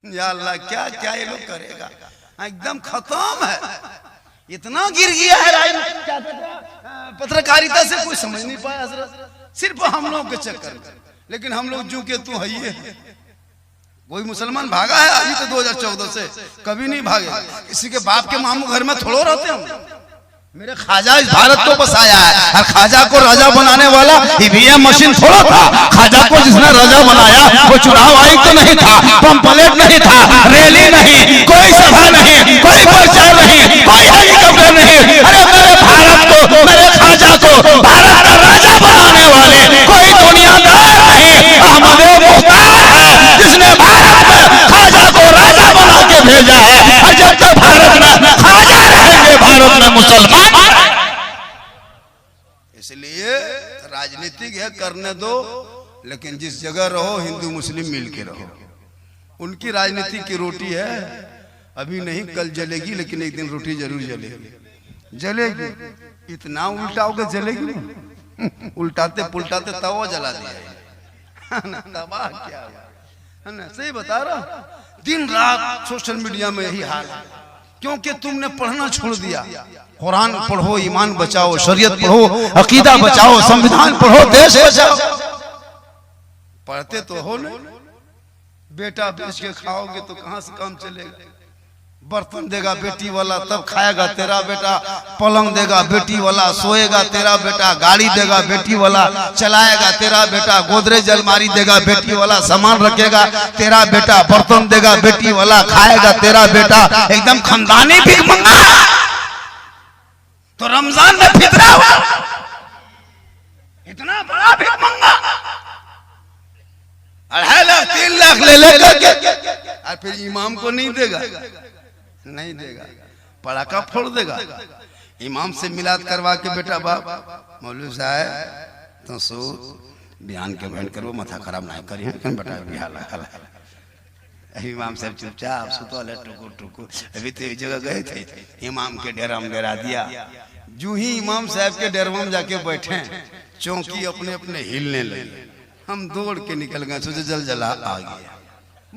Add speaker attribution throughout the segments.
Speaker 1: या अल्लाह क्या क्या ये लोग करेगा, एकदम खत्म है। इतना गिर गया है राजनीति पत्रकारिता से, कोई समझ नहीं पाया हजरत, सिर्फ हम लोग के चक्कर में। लेकिन हम लोग जो के तू है ही है। कोई मुसलमान भागा है अभी तो 2014 से, कभी नहीं भागे। किसी के बाप के मामू घर में थोड़ो रहते हम। मेरे ख्वाजा इस भारत को बसाया है, और ख्वाजा को राजा बनाने वाला ईवीएम मशीन थोड़ा था। ख्वाजा को जिसने राजा बनाया वो चुनाव आयुक्त तो नहीं था, पंपलेट नहीं था, रैली नहीं, कोई सभा नहीं, कोई प्रचार नहीं, कोई हेलीकॉप्टर नहीं। अरे मेरे भारत को, मेरे ख्वाजा को भारत का राजा बनाने वाले कोई दुनियादार नहीं, अहमद मुख्तार है जिसने भारत में ख्वाजा को राजा बना के भेजा है। और जब तक भारत में ख्वाजा रहेंगे भारत में मुसलमान। इसलिए राजनीतिक है, करने दो, लेकिन जिस जगह रहो हिंदू मुस्लिम मिल के रहो। उनकी राजनीति की रोटी है, अभी नहीं कल जलेगी, लेकिन एक दिन रोटी जरूर जलेगी। जलेगी इतना उल्टाओगे जलेगी नहीं। उल्टाते पुलटाते तवा जला दिया, तबाह क्या है ना। सही बता रहा, दिन रात सोशल मीडिया में यही हाल है, क्योंकि तुमने पढ़ना छोड़ दिया। कुरान पढ़ो, ईमान बचाओ, शरीयत पढ़ो, अकीदा बचाओ, संविधान पढ़ो, देश बचाओ। पढ़ते तो हो नहीं, बेटा बेच के खाओगे तो कहां से काम चलेगा। बर्तन देगा बेटी वाला तब खाएगा तेरा बेटा, पलंग देगा बेटी वाला सोएगा तेरा बेटा, गाड़ी देगा बेटी वाला चलाएगा तेरा बेटा, गोदरेज अलमारी देगा बेटी वाला सामान रखेगा तेरा बेटा, बर्तन देगा बेटी वाला खाएगा तेरा बेटा। एकदम खानदानी भिखमंगा। तो रमजान में फितरा हुआ, इतना बड़ा भिखमंगा 2.5 लाख 3 लाख ले लेकर और फिर इमाम को नहीं देगा, नहीं देगा, पड़ाका फोड़ देगा। इमाम से मिलाद करवा के बेटा बाप मौलवी साहब तो सो बयान के बहन करो, माथा खराब ना करिए बेटा बिहार। इमाम साहब चुपचाप सुतल है, टुकु टुकु। अभी तो एक जगह गए थे, इमाम के डेरा में डेरा दिया। जो ही इमाम साहब के डेरवा में जाके बैठे, चौकी अपने अपने हिलने लगे। हम दौड़ के निकल गए, सोचे जल जला आ गया।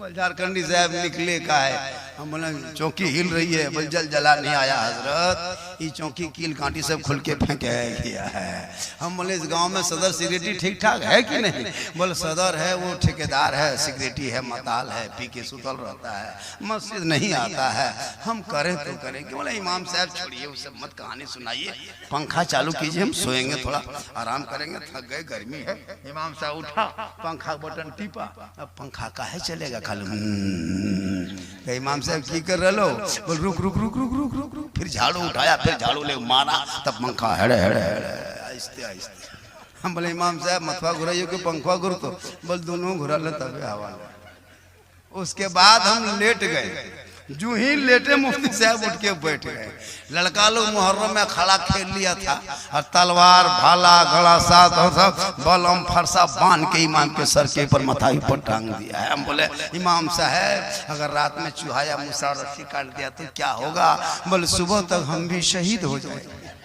Speaker 1: झारखंडी साहब निकले का है, हम बोले चौकी हिल रही है, बोल जल जला नहीं आया हजरत, ये चौकी कील कांटी सब खुल के फेंके गया है। हम बोले इस गांव में सदर सिक्योरिटी ठीक ठाक है कि नहीं। बोले सदर है वो ठेकेदार है, सिक्योरिटी है मताल है, पी के सुतल रहता है, मस्जिद नहीं आता है। हम करें तो करें कि बोले इमाम साहब छोड़िए वो सब मत कहानी सुनाइए, पंखा चालू कीजिए, हम सोएंगे थोड़ा आराम करेंगे, थक गए गर्मी है। इमाम साहब उठा, पंखा बटन टिपा, अब पंखा काहे चलेगा खाली। इमाम साहब की कर रहे लो, बोल रुक रुक रुक रुक रुक रुक रुक, फिर झाड़ू उठाया, फिर झाड़ू ले मारा, तब पंखा हेड़े हेड़े हेड़े आहिस्ते आहिस्ते। हम बोले इमाम साहब मथवा घुराइयो कि पंखा घुर, तो बोल दोनों घुरा ले तबे हवा। उसके बाद हम लेट गए, जो ही लेटे मुफ्ती साहब उठ के बैठ गए। लड़का लोग मुहर्रम में खड़ा खेल लिया था, और तलवार भाला गड़ा साथ और सब बलम फरसा बांध के इमाम के सर के ऊपर मथाई पर टांग दिया है। हम बोले इमाम साहब अगर रात में चूहाया मूसा रस्सी काट दिया तो क्या होगा। बोले सुबह तक हम भी शहीद हो जाएंगे।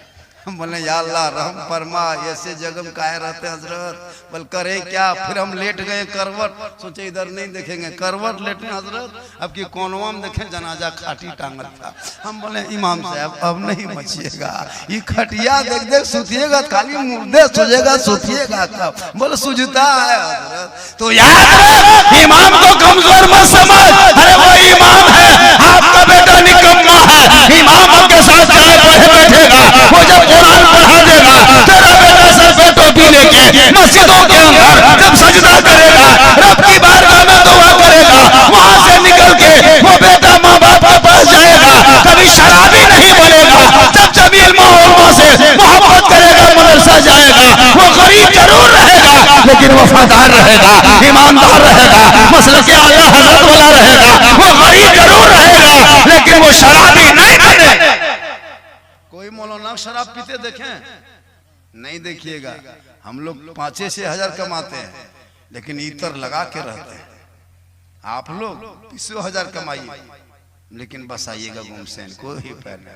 Speaker 1: हम बोले या अल्लाह रहम फरमा, ऐसे जगह काहे रहते हजरत। बोल करे क्या, फिर हम लेट गए करवट, सोचे इधर नहीं देखेंगे, करवट लेटे हजरत, अब की कोनवा में देखे जनाजा खाटी टांगल था। हम बोले इमाम साहब अब नहीं मचिएगा, ये खटिया देख देख सुतिएगा, खाली मुर्दे सोचेगा सुतिएगा कब। बोले सुझता है हजरत। तो यार इमाम को कमजोर मत समझ, अरे वो इमाम है, आपका बेटा निकम्मा है। इमाम आपके साथ चाय पढ़े बैठेगा, वो जब कुरान पढ़ा देगा, तेरा बेटा सर पे टोपी लेके मस्जिदों के अंदर जब सजदा करेगा, रब की बारगाह में दुआ करेगा, वहां से निकल के वो बेटा माँ बाप के पास जाएगा, कभी शराबी नहीं बनेगा। जब जब इल्म उलमा से मोहब्बत करेगा, मदरसा जाएगा, वो गरीब जरूर रहेगा लेकिन वफादार रहेगा, ईमानदार रहेगा, मसलक के आला हजरत वाला रहेगा। वो गरीब जरूर रहेगा लेकिन वो शराबी नहीं बनेगा। कोई मौलाना शराब पीते देखें? नहीं देखिएगा। हम लोग 5-6 हजार कमाते हैं लेकिन इतर लगा के रहते हैं। आप लोग 20,000 कमाइए लेकिन बस आइएगा गुमसैन, कोई पैर नहीं।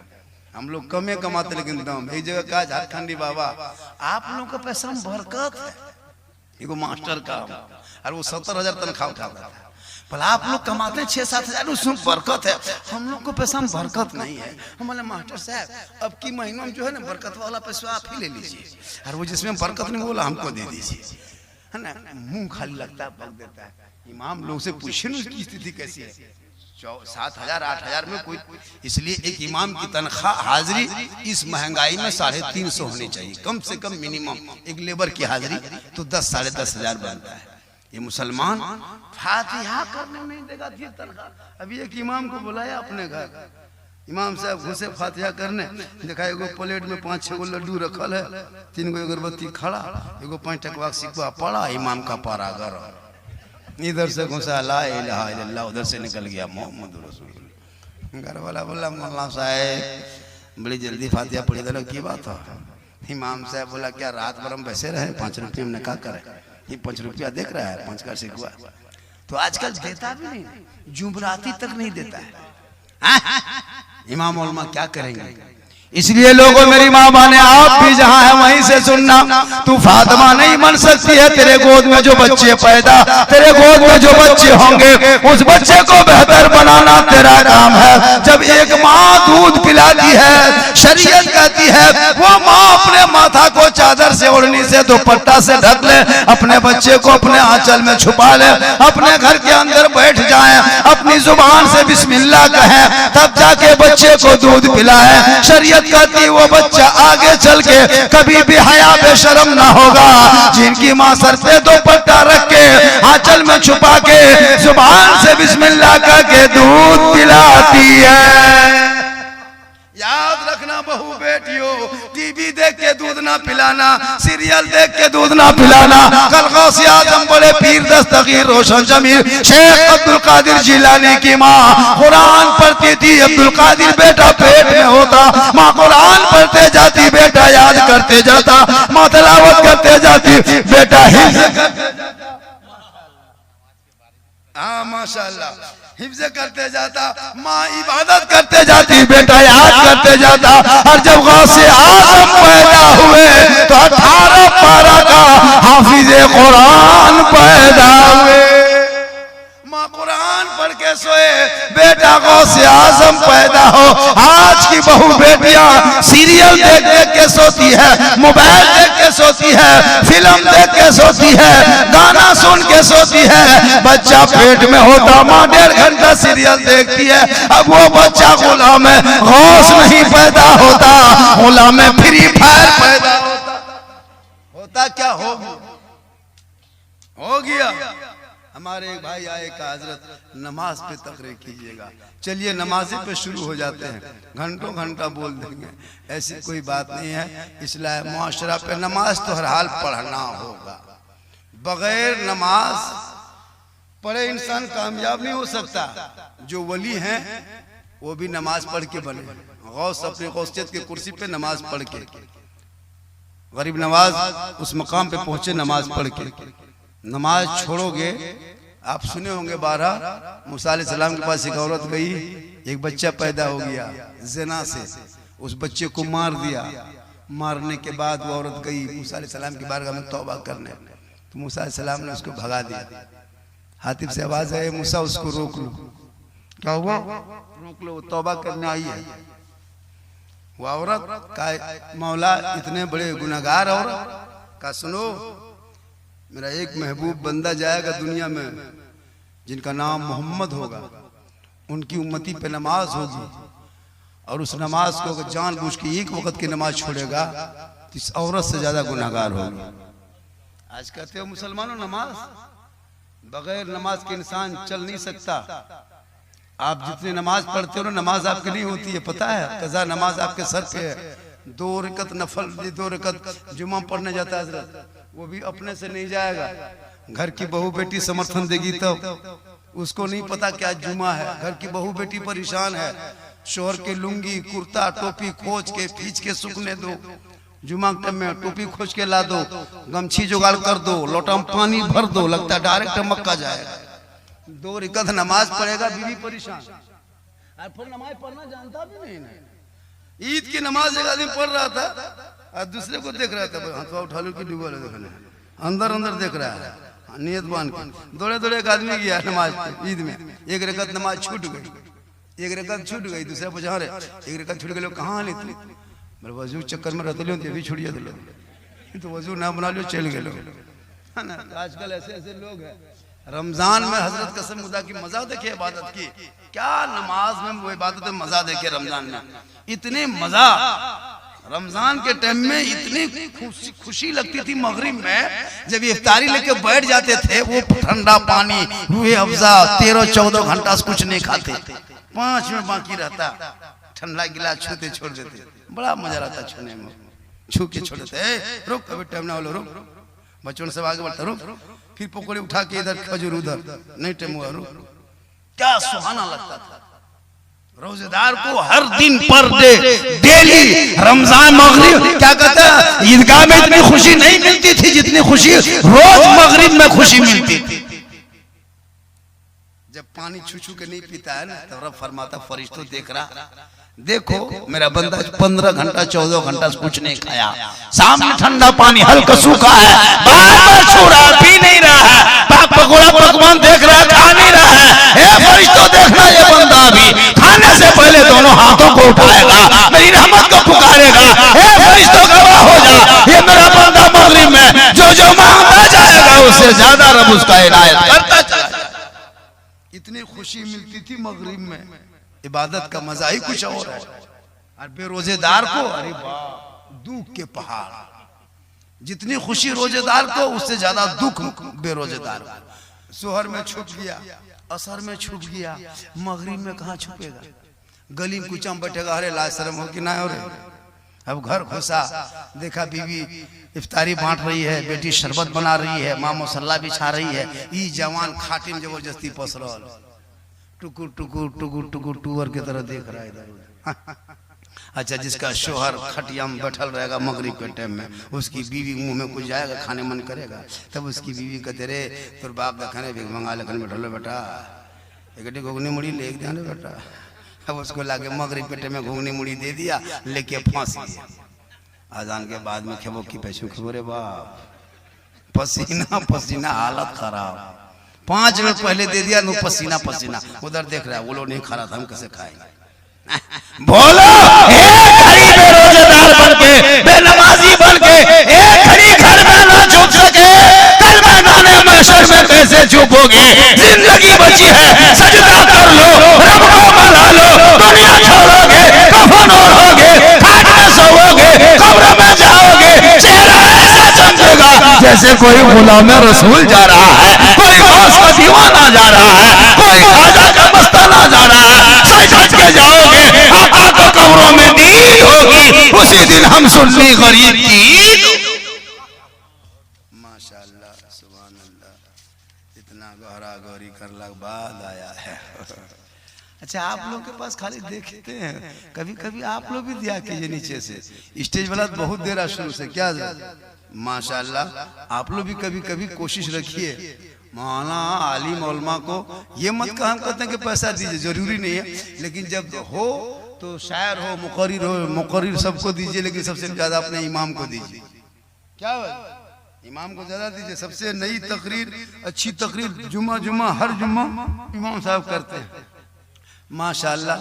Speaker 1: हम लोग कमे कमाते लेकिन दम एक जगह का झारखंडी बाबा, आप लोगों का पैसा में बरकत है। एगो मास्टर का और वो 70,000 तनख्वाह उठाता था। भला आप लोग कमाते हैं 6-7 हजार, उसमें बरकत है, हम लोग को पैसा में बरकत नहीं है। हम बोले मास्टर साहब अब की महीनों में जो है ना बरकत वाला पैसा आप ही ले लीजिए, और वो जिसमें बरकत नहीं बोला हमको दे दीजिए, है ना। मुंह खाली लगता है, बक देता है। इमाम लोग से पूछे ना उसकी स्थिति कैसी है, 7,000-8,000 में कोई। इसलिए एक इमाम की तनख्वाह हाजिरी इस महंगाई में 350 होनी चाहिए कम से कम मिनिमम। एक लेबर की हाजिरी तो 10-10.5 हजार बनता है। ये मुसलमान फातिहा करने नहीं देगा तनख्वाह। अभी एक इमाम को बुलाया अपने घर, इमाम साहब घुसे फातिहा करने, देखा एगो प्लेट में 5-6 गो लड्डू रखल है, 3 गो अगरबत्ती खड़ा, एगो 5 टकवा सिक्का पड़ा, इमाम का पारा गरम। इधर से घुसा ला इलाहा इल्लल्लाह, उधर से निकल गया मोहम्मद रसूलुल्लाह। घर वाला बोला मौलाना साहब बड़ी जल्दी फातिहा पढ़ी दे, की बात है? इमाम साहब बोला क्या रात भर हम वैसे रहे, 5 रुपये हमने क्या करें, ये 5 रुपया देख रहा है, 5 का सिक्का तो आजकल देता भी नहीं, जुमराती तक नहीं देता है। इमाम उलमा क्या करेंगे? इसलिए लोगों मेरी माँ माने आप भी जहाँ है वहीं से सुनना, तू फातिमा नहीं बन सकती है। तेरे गोद में जो बच्चे पैदा, तेरे गोद में जो बच्चे होंगे उस बच्चे को बेहतर बनाना तेरा काम है। जब एक माँ दूध पिलाती है, शरीयत कहती है वो माँ अपने माथा को चादर से, ओढ़नी से, दुपट्टा से ढक ले, अपने बच्चे को अपने आंचल में छुपा ले, अपने घर के अंदर बैठ जाए, अपनी जुबान से बिस्मिल्लाह कहे, तब जाके बच्चे को दूध पिलाए। शरीयत कहती वो बच्चा आगे चल के कभी भी हया बेशरम ना होगा। जिनकी माँ सर पे दुपट्टा रख के आंचल में छुपा के जुबान से बिस्मिल्लाह करके दूध पिलाती है। याद रखना बहू बेटियों, टीवी देख के दूध ना पिलाना, सीरियल देख के दूध ना पिलाना। कल गौसे आजम बड़े पीर दस्तगीर रोशन जमीर शेख अब्दुल कादिर जिलानी की माँ कुरान पढ़ती थी, अब्दुल कादिर बेटा पेट में होता, माँ कुरान पढ़ते जाती, बेटा याद करते जाता, माँ तिलावत करते जाती, बेटा हिफ्ज़ करते जाता। हाँ माशाल्लाह, हिफ्ज़ करते जाता, माँ इबादत करते जाती, बेटा याद करते जाता। और जब गौसे आज़म पैदा हुए तो 18 पारा का हाफिज़े कुरान पैदा हुए। माँ कुरान पढ़ के सोए, बेटा गौसे आज़म पैदा हो। आज की बहू बेटियां सीरियल देख देख के सोती है, मोबाइल देख के सोती है, फिल्म देख के सोती है, गाना सुन के सोती है। बच्चा पेट में होता, माँ 1.5 घंटा सीरियल देखती है। अब वो बच्चा गुलाम है, गौस नहीं पैदा होता, गुलाम फ्री फायर पैदा होता। क्या हो गया? हमारे एक भाई आए का हजरत नमाज पे तकरीर कीजिएगा। चलिए नमाज पे शुरू हो जाते हैं, घंटों घंटा बोल देंगे, ऐसी कोई बात नहीं है। इसलिए मुआशरा पे नमाज तो हर हाल पढ़ना होगा, बगैर नमाज पढ़े इंसान कामयाब नहीं हो सकता। जो वली हैं वो भी नमाज पढ़ के बने, गौस अपनी गौसियत की कुर्सी पे नमाज पढ़ के, गरीब नवाज उस मकाम पे पहुंचे नमाज पढ़ के। नमाज छोड़ोगे, आप सुने होंगे 12 मूसा अलैहिस्सलाम के पास एक औरत गई, एक बच्चा पैदा हो गया ज़िना से, उस बच्चे को मार दिया। मारने के बाद वो औरत गई मूसा अलैहिस्सलाम की बारगाह में तौबा करने, तो मूसा अलैहिस्सलाम ने उसको भगा दिया। हातिफ से आवाज आई, मूसा उसको रोक लो। क्या हुआ? रोक लो, तौबा करने आई है। वो औरत का मौला इतने बड़े गुनहगार औरत का, सुनो मेरा एक महबूब बंदा जाएगा दुनिया में जिनका नाम मोहम्मद होगा, उनकी उम्मती पे नमाज होगी, और उस नमाज को अगर जानबूझ के एक वक्त की नमाज छोड़ेगा तो इस औरत से ज्यादा गुनहगार होगा। आज कहते हो मुसलमानों नमाज, बगैर नमाज के इंसान चल नहीं सकता। आप जितनी नमाज पढ़ते हो ना, नमाज आपकी नहीं होती है, पता है? कज़ा नमाज आपके सर पे है। 2 रकत नफल, 2 रकत जुम्मा पढ़ने जाता है, वो भी अपने से नहीं जाएगा। घर की बहू बेटी समर्थन देगी तब, उसको नहीं पता क्या जुम्मा है। घर की बहू बेटी परेशान है, शोहर के लुंगी कुर्ता टोपी खोज के खींच के सूखने दो, जुम्मा के में टोपी खोज के ला दो, गमछी जुगाड़ कर दो, लोटा में पानी भर दो, लगता है डायरेक्ट मक्का जाएगा। 2 रकत नमाज पढ़ेगा, बीवी परेशान, और फिर नमाज पढ़ना जानता भी नहीं ना। ईद की नमाज एक आदमी पढ़ रहा था और दूसरे को देख रहा था, हाथ उठा लो कि डूबा देखने, अंदर अंदर देख रहा है। नियत बांध के दौड़े दौड़े एक आदमी गया नमाज ईद में, एक रकत नमाज छूट गई, एक रकत छूट गई, दूसरा पूछा रे एक रकत छूट गई कहाँ ले तू, मेरे वजू चक्कर में रहते लो भी छुड़िया दिलो, तो वजू ना बना लो चल गए है ना। आजकल ऐसे ऐसे लोग हैं। रमजान में हजरत कसम खुदा की मजा देखे इबादत की, क्या नमाज में वो इबादत में मजा देखे रमजान में, इतने मजा रमजान के टाइम में इतनी खुशी लगती थी। मगरिब में जब इफ्तारी लेके बैठ जाते थे, वो ठंडा पानी रूहे अफ़ज़ा 13-14 घंटा से कुछ नहीं खाते, 5 मिनट बाकी रहता, ठंडा गिलास छूते छोड़ देते, बड़ा मजा रहता छूने में, छू के छोड़ देते। रुक अभी टाइम ना हो, रुक बच्चों से आगे बढ़ता, रुक फिर पकौड़े उठा के इधर खजूर उधर, नहीं टाइम हुआ, रुक। क्या सुहाना लगता था। रोजेदार को हर दिन पर डे डेली रमजान मगरिब क्या कहता है, ईदगाह में इतनी खुशी नहीं मिलती थी जितनी खुशी रोज मगरिब में खुशी मिलती थी। जब पानी छू छू के नहीं पीता है ना, तब रब फरमाता फरिश्तों देख रहा, देखो मेरा बंदा 15 घंटा 14 घंटा से कुछ नहीं खाया, सामने ठंडा पानी हल्का सूखा है, बार-बार छू रहा, पी नहीं रहा है, पकौड़ा पकवान देख रहा है, खा नहीं रहा है। हे फरिश्तों देखना, ये बंदा भी खाने से पहले दोनों हाथों को उठाएगा, मेरी रहमत को पुकारेगा। हे फरिश्तों गवाह हो जा, ये मेरा बंदा मगरिब में जो जो मांगता जाएगा उससे ज्यादा रब उसका इनायत करता चला। इतनी खुशी मिलती थी मगरिब में, इबादत का मजा ही कुछ और है। और बेरोजेदार को अरे दुख के पहाड़, जितनी खुशी रोजेदार को उससे ज्यादा दुख बेरोजेदार को। सोहर में छुप गया, असर में छुप गया, मगरिब में कहाँ छुपेगा, गली में कुचम बैठेगा, अरे लाज शर्म हो कि ना हो रे। अब घर घुसा, देखा बीवी इफ्तारी बांट रही है, बेटी शरबत बना रही है, माँ मसल्ला बिछा रही है, ई जवान खाटी में जबरदस्ती पस रहा, टुकुर टुकुर टुकुर टुकुर टूअर की तरह देख रहा है इधर। अच्छा, जिसका शोहर खटिया में बैठल रहेगा मगरिब के टाइम में, उसकी बीवी मुंह में कुछ जाएगा, खाने मन करेगा, तब उसकी बीवी कहते रे तुर बाप दखने भीख मंगा लेखन बैठल बेटा, एक घुगनी मुड़ी ले जाने बेटा। अब उसको लाके मगरिब के टाइम में घुगनी मुड़ी दे दिया, लेके फांसी। अजान के बाद में खेबो की पैसों खेबो रे बाप, पसीना पसीना हालत खराब, 5 मिनट पहले दे दिया, नो पसीना पसीना, उधर देख रहा है वो लोग नहीं खा रहा था, हम कैसे खाएंगे। बोलो बेरोजेदार बन के, बेनमाजी बन के, एक घड़ी घर में ना छुप सके, कल मैदाने महशर में कैसे छुपोगे। जिंदगी बची है, सजदा कर लो, रब को मना लो, दुनिया छोड़ोगे, कफन ओढ़ोगे, खाट में सोओगे, कब्र में जाओगे, चेहरा ऐसा चमकेगा जैसे कोई गुलाम रसूल जा रहा है, कोई गौस का दीवाना जा रहा है, कोई खाजा का मस्ताना जा रहा है। सच के जाओगे, आका को कब्रों में नींद होगी, उसी दिन हम सुन्नी गरीब की। माशाअल्लाह सुभान अल्लाह, इतना गहरा गौरी करने के बाद आया है। अच्छा, आप लोग के पास खाली देखते हैं, कभी कभी आप लोग भी दिया कीजिए नीचे से, स्टेज वाला बहुत देर शुरू से क्या माशाअल्लाह, आप लोग भी कभी कभी कोशिश रखिए, मौलाना आलिम उलमा को ये मत कहा हम कहते हैं कि पैसा दीजिए, जरूरी नहीं है, लेकिन जब हो तो शायर हो, मुकर्रिर सबको दीजिए, लेकिन सबसे ज्यादा अपने इमाम को दीजिए। क्या इमाम को ज्यादा दीजिए। सबसे नई तकरीर, अच्छी तकरीर जुमा हर जुम्मा इमाम साहब करते हैं माशाअल्लाह।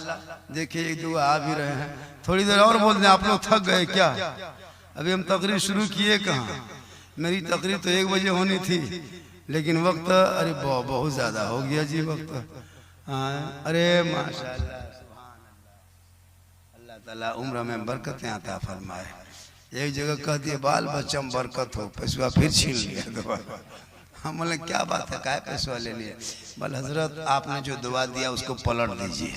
Speaker 1: देखिए एक दो आ भी रहे हैं, थोड़ी देर और बोल दें। आप लोग थक गए क्या? अभी हम तकरीर शुरू किए कहाँ, मेरी तकरीर तो 1 बजे होनी थी, लेकिन वक्त अरे बहुत ज्यादा हो गया जी वक्त। अरे माशाअल्लाह अल्लाह ताला उम्र में बरकतें अता फरमाए। एक जगह कह दिए बाल बच्चा में बरकत हो, पैसा फिर छीन लिया दोबारा। हम बोले क्या बात है, काय पैसा ले लिए? बोले हजरत आपने जो दुआ दिया उसको पलट दीजिए।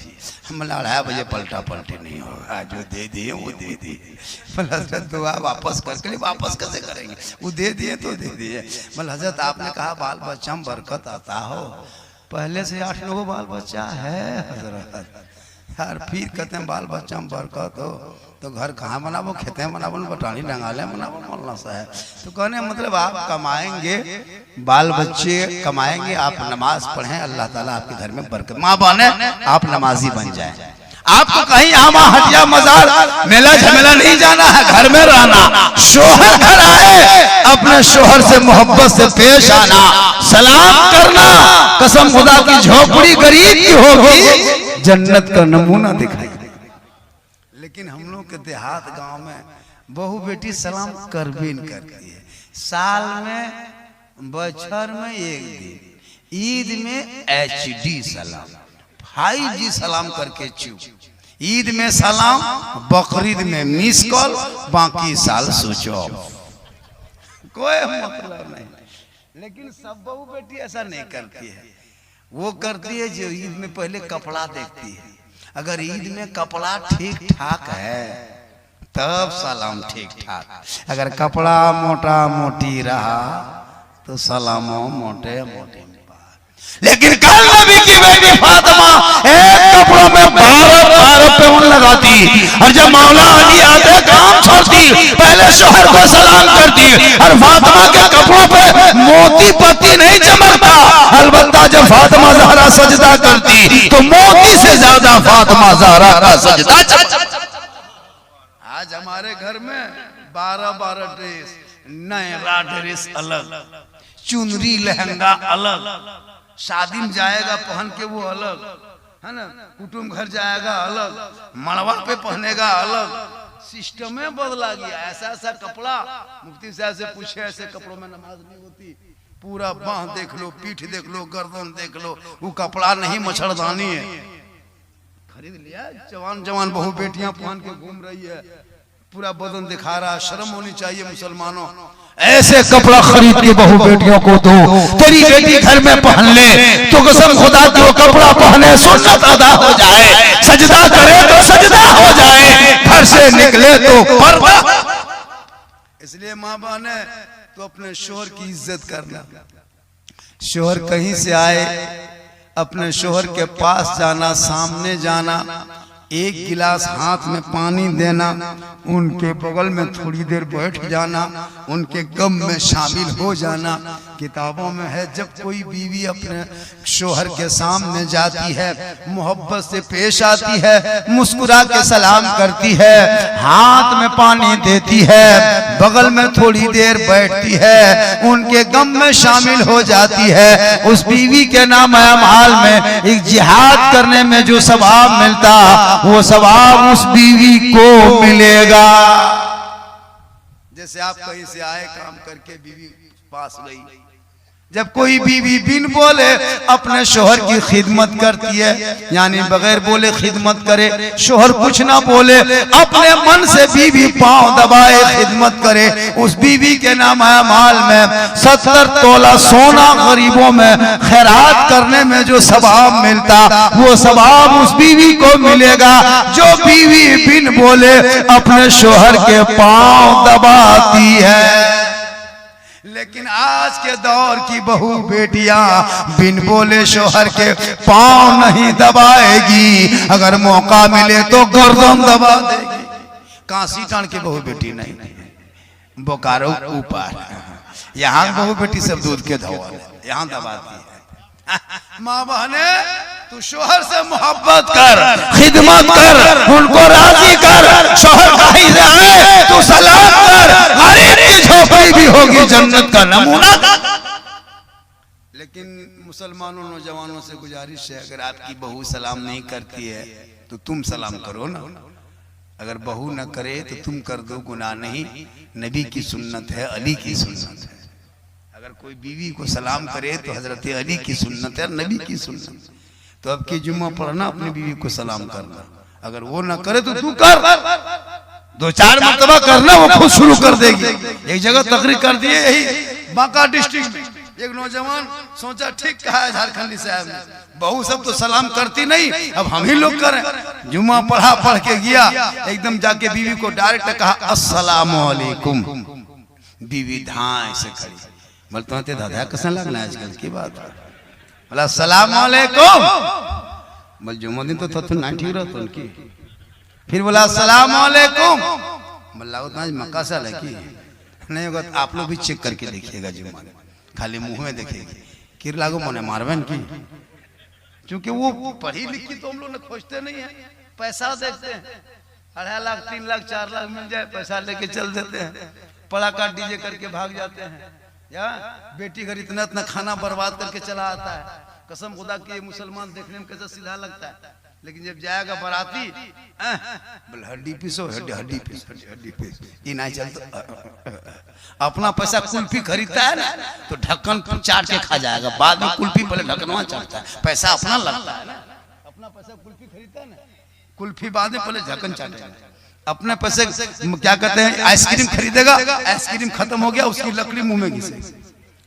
Speaker 1: हम बोले 2:30 बजे पलटा पलटी नहीं होगा, जो दे दिए वो दे दिए। बोले हजरत दुआ वापस करके, वापस कैसे करेंगे, वो दे दिए तो दे दिए। बोले हजरत आपने कहा बाल बच्चा में बरकत आता हो, पहले से 8-9 बाल बच्चा है हजरत यार, फिर कहते हैं बाल बच्चा में बरकत हो तो घर कहाँ बनाबो, खेते में बनाबो, बटानी डंगाले बनाबो, मौलाना साहब। तो कहने मतलब आप कमाएंगे, बाल बच्चे कमाएंगे, आप नमाज पढ़ें, अल्लाह ताला आपके घर में बरकत, माँ बने आप नमाजी बन जाए, आपको कहीं आमा हटिया मजार मेला झमेला नहीं जाना है, घर में रहना। शोहर घर आए अपने शोहर से मोहब्बत से पेश आना, सलाम करना। कसम खुदा की झोपड़ी गरीब की होगी, जन्नत का नमूना दिखाई। लेकिन हम लोग के देहात गांव में बहू बेटी सलाम कर भी नहीं करती है। साल में, बछर में एक दिन, ईद में HD सलाम, 5G सलाम करके चुप। ईद में सलाम, बकरीद में मिस कॉल, बाकी साल स्विच ऑफ, कोई मतलब नहीं। लेकिन सब बहू बेटी ऐसा नहीं करती है। वो करती है जो ईद में पहले कपड़ा देखती है। अगर ईद में कपड़ा ठीक ठाक है तब सलाम ठीक ठाक। अगर कपड़ा मोटा मोटी रहा तो सलामो मोटे मोटे। लेकिन कल नबी की बेटी फातिमा एक कपड़ों में 12 पे उन लगाती, और जब मौला अली आते काम छोड़ती पहले शोहर को सलाम करती। और फातिमा के कपड़ों पे मोती पत्ती नहीं चमकता, अलबत्ता जब फातिमा ज़हरा सजदा करती तो मोती से ज्यादा फातिमा ज़हरा का सजदा। आज हमारे घर में 12 ड्रेस, नया ड्रेस अलग, चुनरी लहंगा अलग, शादी में जाएगा पहन के वो अलग है ना, कुटुंब घर जाएगा अलग, मड़वा पे पहनेगा अलग। सिस्टम में बदला गया। ऐसा ऐसा कपड़ा, मुफ्ती साहब से पूछे ऐसे कपड़ों में नमाज नहीं होती। पूरा बाह देख लो, पीठ देख लो, गर्दन देख लो, वो कपड़ा नहीं मच्छरदानी है। खरीद लिया, जवान जवान बहू बेटियां पहन के घूम रही है, पूरा बदन दिखा रहा। शर्म होनी चाहिए मुसलमानों। ऐसे कपड़ा खरीद के बहू बेटियों को दो। तेरी बेटी घर में पहन ले तो कसम खुदा की वो कपड़ा पहने सुन्नत अदा हो जाए, सजदा करे तो सजदा हो जाए, घर से निकले तो पर्दा। इसलिए माँ बहने तो अपने शोहर की इज्जत करना। शोहर कहीं से आए अपने शोहर के पास जाना, सामने जाना, एक गिलास हाथ में पानी देना, उनके बगल में थोड़ी देर बैठ जाना, उनके गम में शामिल हो जाना। किताबों में है जब कोई बीवी अपने शोहर के सामने जाती है, मोहब्बत से पेश आती है, मुस्कुरा के सलाम करती है, हाथ में पानी देती है, बगल में थोड़ी देर बैठती है, उनके गम में शामिल हो जाती है, उस बीवी के नाम अमाल में एक जिहाद करने में जो सवाब मिलता वो सवाब उस बीवी को मिलेगा। जैसे आप कहीं से आए काम करके, बीवी पास गई, जब कोई बीवी बिन बोले अपने शोहर की खिदमत करती है, यानी बगैर बोले खिदमत करे, शोहर कुछ ना बोले, अपने मन से बीवी पांव दबाए खिदमत करे, उस बीवी के नाम है माल में 70 तोला सोना गरीबों में खैरात करने में जो सवाब मिलता वो सवाब उस बीवी को मिलेगा जो बीवी बिन बोले अपने शोहर के पांव दबाती है। लेकिन आज के दौर की बहू बेटियां बिन बोले शोहर के पांव नहीं दबाएगी, अगर मौका मिले तो गर्दन दबा देगी। काशी टाण की बहू बेटी नहीं, बोकारो ऊपर, यहाँ बहू बेटी सब दूध के धोल, यहाँ दबाती है। माँ बहने तू शोहर से मोहब्बत कर, खिदमत कर, उनको राजी कर। शोहर कहीं से आए तू सलाम कर, गरीब की झोपड़ी भी होगी जन्नत का नमूना। लेकिन मुसलमानों नौजवानों से गुजारिश है, अगर आपकी बहू सलाम नहीं करती है तो तुम सलाम करो ना। अगर बहू न करे तो तुम कर दो, गुनाह नहीं। नबी की सुन्नत है, अली की सुन्नत है। अगर कोई बीवी को सलाम करे तो हजरत अली की सुन्नत है, नबी की सुन्नत। तो अब की जुम्मा पढ़ना, अपनी बीवी को सलाम करना। अगर वो ना करे तो तू कर, 2-4 मरतबा करना, वो खुद शुरू कर देगी। एक जगह तकरीर कर दिए, यही बांका डिस्ट्रिक्ट में एक नौजवान सोचा ठीक कहा है झारखंडी साहब ने, बहू सब तो सलाम करती नहीं, अब हम ही लोग करें। जुम्मा पढ़ के गया, एकदम जाके बीवी को डायरेक्ट कहा अस्सलामु अलैकुम। बीवी धाए से खड़ी, बोलते दादा कैसा लगना है आजकल की बात, बोला अस्सलाम वालेकुम। बोल जुम्मा दिन तो ना ठीक रहता उनकी। फिर बोला अस्सलाम वालेकुम, बोला उतना मक्का सा लगी नहीं होगा। आप लोग भी चेक करके देखिएगा, जुम्मा खाली मुंह में देखेगी किर लागो मने मारवेन की, क्योंकि वो पढ़ी लिखी तो हम लोग ने खोजते नहीं है, पैसा देखते हैं, 2.5 लाख 3 लाख 4 लाख मिल जाए पैसा लेके चल देते हैं, पड़ाका डीजे करके भाग जाते हैं। या बेटी घर इतना इतना खाना बर्बाद करके चला आता है। कसम खुदा की ये मुसलमान देखने में कैसा सीधा लगता है, लेकिन जब जाएगा बाराती बोले हड्डी पीसो, हड्डी पीस ये नहीं चलता। अपना पैसा कुल्फी खरीदता है ना तो ढक्कन चाट के खा जाएगा, बाद में कुल्फी पहले ढक्कनवा चाटता है। पैसा अपना लगता है ना, अपना पैसा कुल्फी खरीदता है ना, कुल्फी बाद में पहले ढक्कन चाटेगा। अपने पैसे क्या कहते हैं आइसक्रीम खरीदेगा, आइसक्रीम खत्म हो गया उसकी लकड़ी मुंह में घिसे।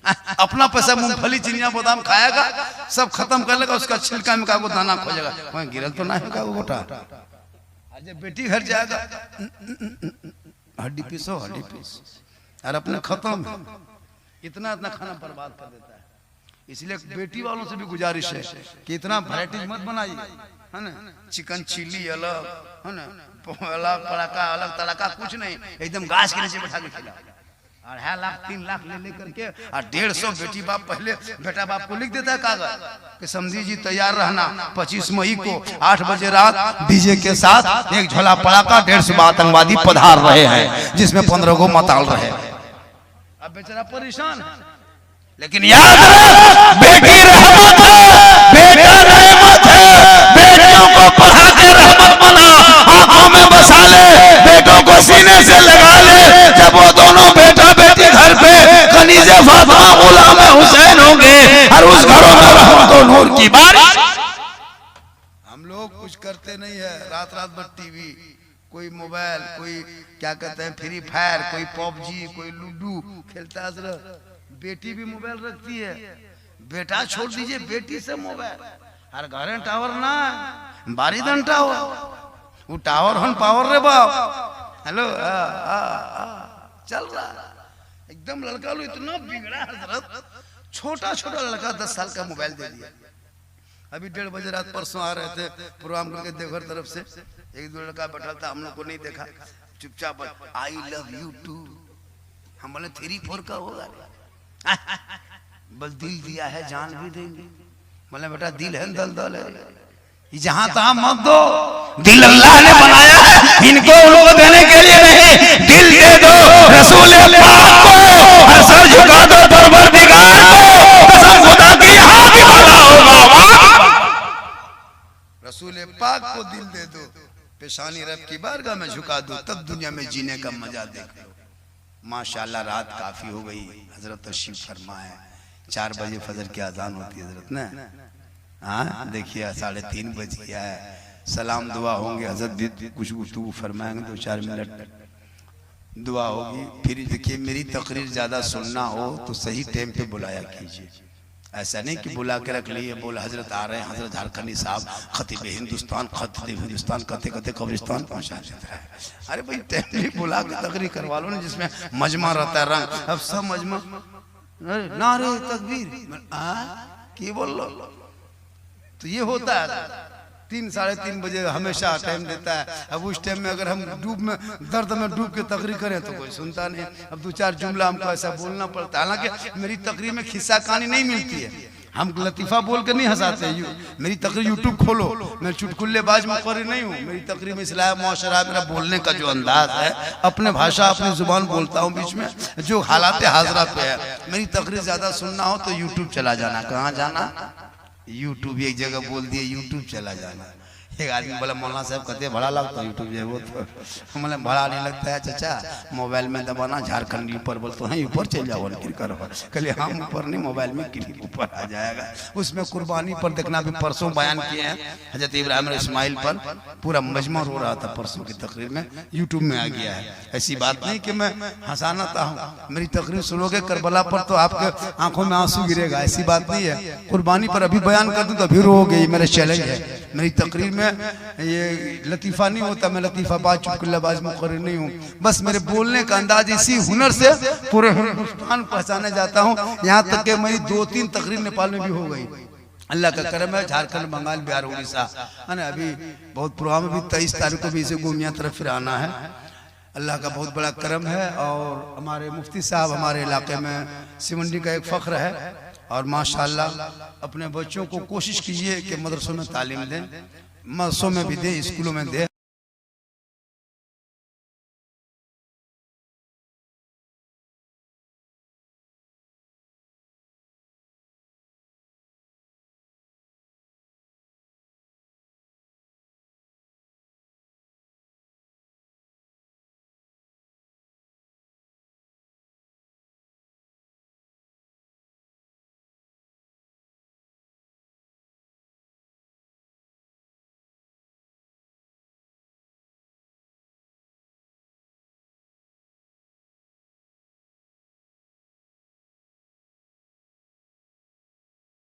Speaker 1: अपना पैसा मूंगफली चिनिया बादाम खाएगा, सब खत्म कर लेगा, उसका छिलका में का दाना खोजेगा, वहीं गिरल तो ना है वो गोटा। जब बेटी घर जाएगा हड्डी पीसो हड्डी पीस, और अपने खत्म। इतना इतना खाना बर्बाद कर देता है। इसलिए बेटी वालों से भी गुजारिश है कि इतना वैरायटी मत बनाइए, है ना। चिकन चिल्ली अलग, है ना, अलग पड़ाका अलग तड़का कुछ नहीं, एकदम गाछ के नीचे बैठा के खिला। 2.5 लाख 3 लाख ले लेकर के और 150 बेटी बाप पहले बेटा बाप को लिख देता है कागज कि समझी जी तैयार रहना 25 मई को 8 बजे रात डीजे के साथ एक झोला पड़ाका 150 आतंकवादी पधार रहे हैं जिसमें 15 को मताल रहे। अब बेचारा परेशान है, लेकिन याद रहे बेटी रहमत है, बेटा रहमत है। बेटियों को पढ़ा के रहमत बना, आंखों में बसा ले, बेटों को सीने से लगा ले। जब वो दोनों बेटा बेटी घर पे कनीज़े फातिमा गुलाम हुसैन होंगे और उस घरों में रहमत और नूर की बारिश। हम लोग कुछ करते नहीं है, रात रात भर टीवी, कोई मोबाइल, कोई क्या कहते हैं फ्री फायर, कोई पबजी, कोई लूडो खेलता है। बेटी भी मोबाइल रखती है, बेटा छोड़ दीजिए, बेटी से मोबाइल। हर घर टावर ना बारी घंटा हो, वो टावर हन पावर रे बाप। हेलो चल रहा एकदम। लड़का लो इतना बिगड़ा हजरत, छोटा छोटा लड़का 10 साल का मोबाइल दे दिया। अभी 1:30 बजे रात परसों आ रहे थे प्रोग्राम करके देवघर तरफ से, एक 2 लड़का बैठा था, हम लोग को नहीं देखा, चुपचाप आई लव यू टू। हम बोले 3-4 का होगा, बस दिल दिया है जान भी देंगे। बोले बेटा दिल है दल है, जहां तहां मत दो, दिल अल्लाह ने बनाया है, इनको लोग देने के लिए नहीं। दिल दे दो रसूल पाक को, हर सर झुका दो परवरदिगार को, कसम खुदा की हाथ वाला होगा। रसूल पाक को दिल दे दो, पेशानी रब की बारगाह में झुका दो, तब दुनिया में जीने का मजा देख लो। माशाल्लाह रात काफी हो गई, हजरत तशरीफ फरमाए। 4 बजे फजर की अजान होती है हजरत ने। हाँ देखिए 3:30 बज गया है, सलाम दुआ होंगे, हजरत भी कुछ गुफ्तगू फरमाएंगे, 2-4 मिनट दुआ होगी। फिर देखिए मेरी तकरीर ज्यादा सुनना हो तो सही टाइम पे बुलाया कीजिए, ऐसा नहीं कि बुला के रख लिए, बोल हजरत आ रहे हैं, हजरत झारखंडी साहब खतीब हिंदुस्तान कहते कहते कब्रिस्तान पहुंचा देता है। अरे भाई टाइम बुला के तकरीर करवा लो ना, जिसमें मजमा रहता है रंग। अब सब मजमा नारे तकबीर की बोल लो, तो ये होता है। 3-3:30 बजे हमेशा टाइम देता है। अब उस टाइम में अगर हम दर्द में डूब के तकरीर करें तो कोई सुनता नहीं। अब 2-4 जुमला हमको ऐसा बोलना पड़ता है। हालांकि मेरी तकरीर में खिस्सा कहानी नहीं मिलती है, हम लतीफा बोल कर नहीं हंसाते। मेरी तकरीर यूट्यूब खोलो, मैं चुटकुल्लेबाज मुकर्रिर नहीं हूँ। मेरी तकरीर में इस्लाह मुआशरा, मेरा बोलने का जो अंदाज है, अपने भाषा अपनी जुबान बोलता हूँ, बीच में जो हालात हाजरा पे है। मेरी तकरीर ज्यादा सुनना हो तो यूट्यूब चला जाना। कहाँ जाना? यूट्यूब। एक जगह बोल दिए यूट्यूब चला जाना। एक आदमी बोला मौलाना साहब कहते हैं बड़ा लगता है यूट्यूब जो वो, तो मतलब बड़ा नहीं लगता है चाचा, मोबाइल में दबाना झारखंड ऊपर, बोलते हैं ऊपर चल जाओ क्लिक करो। कल हम ऊपर नहीं, मोबाइल में क्लिक ऊपर आ जाएगा। उसमें कुर्बानी पर देखना, भी परसों बयान किए हैं हजरत इब्राहिम इस्माइल पर, पूरा मजमा रो रहा था परसों की तकरीर में, यूट्यूब में आ गया है। ऐसी बात नहीं कि मैं हंसाना हूँ, मेरी तकरीर सुनोगे करबला पर तो आपके आंखों में आंसू गिरेगा, ऐसी बात नहीं है। कुर्बानी पर अभी बयान कर दूं तो अभी रोगे, ये मेरा चैलेंज है। मेरी तकरीर में ये लतीफा नहीं होता, मैं लतीफाबाज चुटकुल्लाबाज मुकर्रिर नहीं हूँ। बस मेरे बोलने का अंदाज इसी हुनर से पूरे हिंदुस्तान पहचाने जाता हूँ। यहाँ तक कि मेरी 2-3 तकरीर नेपाल में भी हो गई। अल्लाह का करम है। झारखंड, बंगाल, बिहार, उड़ीसा है ना। अभी बहुत प्रोग्राम, अभी 23 तारीख को भी इसे गोमिया तरफ फिर आना है। अल्लाह का बहुत बड़ा करम है। और हमारे मुफ्ती साहब हमारे इलाके में सिमंडी का एक फख्र है। और माशाल्लाह अपने बच्चों को कोशिश कीजिए कि मदरसों में तालीम दें। मदरसों में भी दे, स्कूलों में दे।